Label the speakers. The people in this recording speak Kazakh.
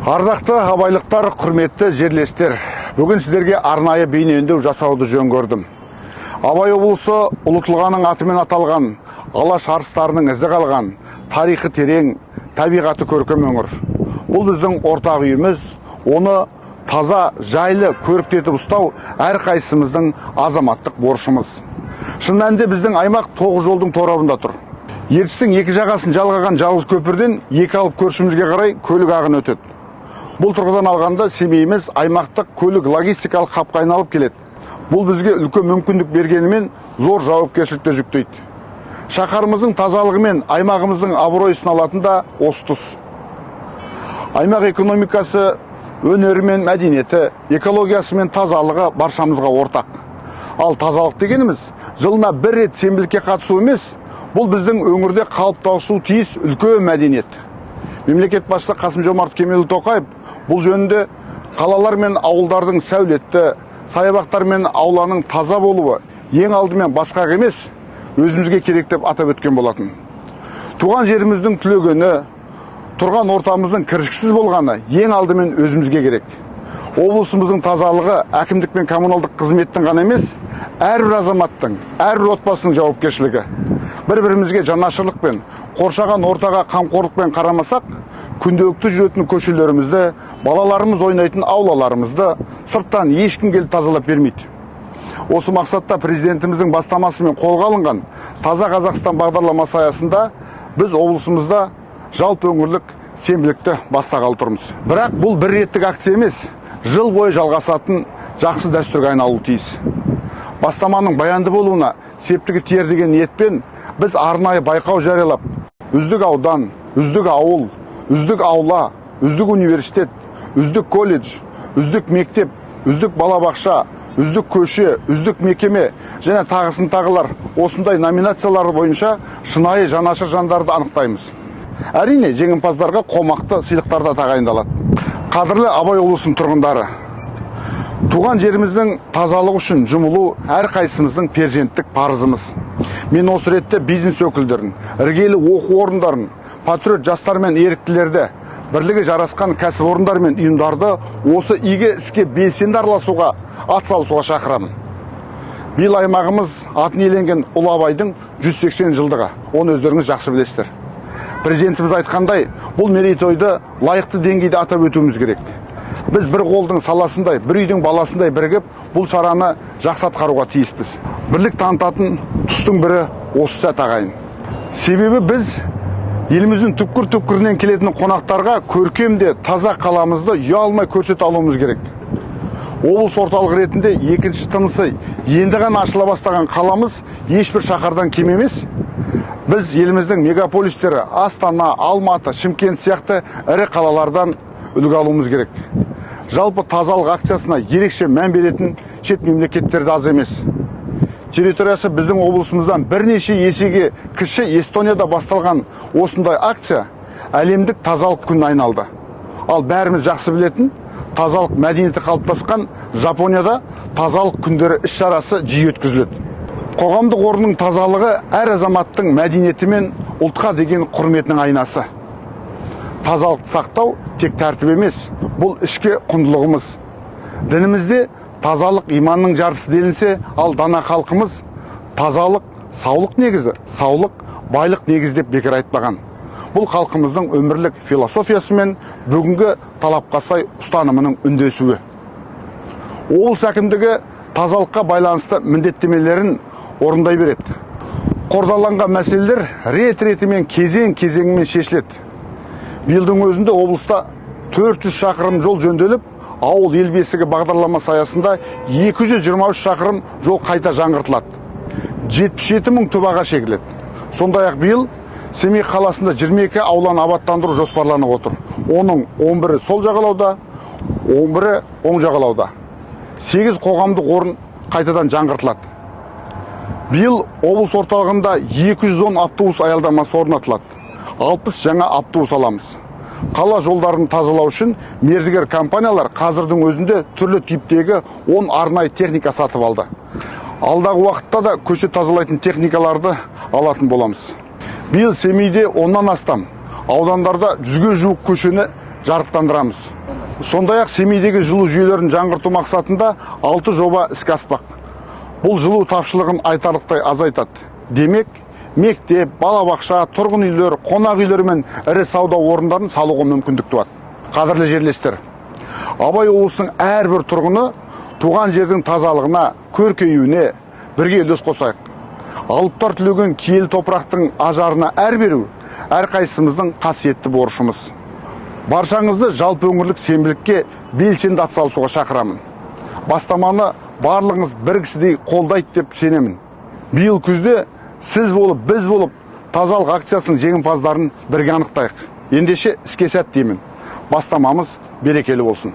Speaker 1: Ардақты абайлықтар, құрметті жерлестер, бүгін сіздерге арнайы бейнеүндеу жасауды жөн көрдім. Абай облысы ұлы тұлғаның атымен аталған, алаш арыстарының ізі қалған, тарихы терең, табиғаты көркем өңір. Бұл біздің ортақ үйіміз, оны таза, жайлы, көрікті етіп ұстау әрқайсымыздың азаматтық борышымыз. Шын мәнінде біздің аймақ 9 жолдың торабында тұр. Ертістің екі жағасын жалғаған жалғыз көпірден екі алып көршімізге қарай көлік ағыны өтеді. Бұл тұрғыдан алғанда семейіміз аймақтық көлік логистикалық хабқа айналып келеді. Бұл бізге үлкен мүмкіндік бергенімен зор жауапкершілікті жүктейді. Шаһарымыздың тазалығы мен аймағымыздың абыройын алатын да осы тұс. Аймақ экономикасы, өнері мен мәдениеті, экологиясы мен тазалығы баршамызға ортақ. Ал тазалық дегеніміз жылына бір рет сенбілікке қатысу емес, бұл біздің өңірде қалыптасуы тиіс үлкен мәдениет. Мемлекет басшысы Қасым-Жомарт Кемелұлы Тоқаев бұл жөнінде қалалар мен ауылдардың сәулетті, саябақтар мен ауланың таза болуы ең алдымен басқаға емес, өзімізге керек деп атап өткен болатын. Туған жеріміздің түлегені, тұрған ортамыздың кіршіксіз болғаны ең алдымен өзімізге керек. Облысымыздың тазалығы әкімдік пен коммуналдық қызметтің ғана емес, әрбір азаматтың, әрбір отбасының жауапкершілігі. Бір-бірімізге жанашырлықпен, қоршаған ортаға қамқорлықпен қарамасақ, күнделікті жүретін көшелерімізді, балаларымыз ойнайтын аулаларымызды сырттан ешкім келіп тазалап бермейді. Осы мақсатта президентіміздің бастамасымен қолға алынған Таза Қазақстан бағдарламасы аясында біз облысымызда жалпы өңірлік сенбілікті бастағалы тұрмыз. Бірақ бұл бір реттік акция емес, жыл бойы жалғасатын жақсы дәстүрге айналуы тиіс. Бастаманың баянды болуына септігі тиер деген ниетпен біз арнайы байқау жариялап, үздік аудан, үздік ауыл, үздік аула, үздік университет, үздік колледж, үздік мектеп, үздік балабақша, үздік көше, үздік мекеме және тағысын тағылар осындай номинациялар бойынша шынайы жанашыр жандарды анықтаймыз. Әрине, жеңімпаздарға қомақты сыйлықтар да тағайындалады. Қадірлі Абай облысының тұрғындары, туған жеріміздің тазалық үшін жұмылу әрқайсымыздың перзенттік парызымыз. Мен осы ретте бизнес өкілдерін, іргелі оқу орындарын, патриот жастар мен еріктілерді, бірлігі жарасқан кәсіпорындар мен ұйымдарды осы игі іске белсенді араласуға, атсалысуға шақырамын. Биыл аймағымыз атын иеленген Ұлы Абайдың 180 жылдығы. Оны өздеріңіз жақсы білесіздер. Президентіміз айтқандай, бұл мерейтойды лайықты деңгейде атап өтуіміз керек. Біз бір қолдың саласындай, бір үйдің баласындай бірігіп, бұл шараны жақсы атқаруға тиіспіз. Бірлік танытатын тұстың бірі осы сәт ағайын. Себебі біз еліміздің түкпір-түкпірінен келетін қонақтарға көркемде таза қаламызды ұялмай көрсете алуымыз керек. Облыс орталық ретінде екінші тынысы енді ғана ашыла бастаған қаламыз ешбір шаһардан кем емес. Біз еліміздің мегаполистері Астана, Алматы, Шымкент сияқты ірі қалалардан үлгі алуымыз керек. Жалпы тазалық акциясына ерекше мән беретін шет мемлекеттерде аз емес. Территориясы біздің облысымыздан бірнеше есеге кіші Эстонияда басталған осындай акция әлемдік тазалық күніне айналды. Ал бәріміз жақсы білетін тазалық мәдениеті қалыптасқан Жапонияда тазалық күндері іс-шарасы жиі өткізіледі. Қоғамдық орынның тазалығы әр азаматтың мәдениеті мен ұлтқа деген құрметінің айнасы. Тазалықты сақтау тек тәртіп емес, бұл ішкі құндылығымыз. Дінімізде тазалық иманның жарысы делінсе, ал дана халқымыз тазалық саулық негізі, саулық байлық негізі деп бекер айтпаған. Бұл халқымыздың өмірлік философиясы мен бүгінгі талапқа сай ұстанымының үндесуі. Облыс әкімдігі тазалыққа байланысты міндеттемелерін орындай береді. Қордаланған мәселелер рет-ретімен кезең-кезеңімен шешіледі. Биылдың өзінде облыста 400 шақырым жол жөнделіп, ауыл ел бесігі бағдарламасы аясында 223 шақырым жол қайта жаңғыртылады. 77 мың түп ағаш егіледі. Сондай-ақ биыл Семей қаласында 22 ауланы абаттандыру жоспарланып отыр. Оның 11-і сол жағалауда, 11-і оң жағалауда. 8 қоғамдық орын қайтадан жаңғыртылады. Биыл облыс орталығында 210 автобус аялдамасы орнатылады. 60 жаңа автобус аламыз. Қала жолдарын тазалау үшін мердігер компаниялар қазірдің өзінде түрлі типтегі 10 арнайы техника сатып алды. Алдағы уақытта да көше тазалайтын техникаларды алатын боламыз. Биыл Семейде 10-нан астам, аудандарда 100-ге жуық көшені жарықтандырамыз. Сондай-ақ Семейдегі жылу жүйелерін жаңғырту мақсатында 6 жоба іске аспақ. Бұл жылу тапшылығын айтарлықтай азайтады. Демек, мектеп, балабақша, тұрғын үйлер, қонақ үйлер мен ірі сауда орындарын салуға мүмкіндік туады. Қадірлі жерлестер, Абай облысының әрбір тұрғыны туған жердің тазалығына, көркеюіне бірге үлес қосайық. Алыптар түлеген киелі топырақтың ажарына әр беру әрқайсымыздың қасиетті борышымыз. Баршаңызды жалпы өңірлік сенбілікке белсенді атсалысуға шақырамын. Бастаманы барлығыңыз бір кісідей қолдайды деп сенемін. Биыл күзде сіз болып, біз болып тазалық акциясының жеңімпаздарын бірге анықтайық. Ендеше іске сәт деймін. Бастамамыз берекелі болсын.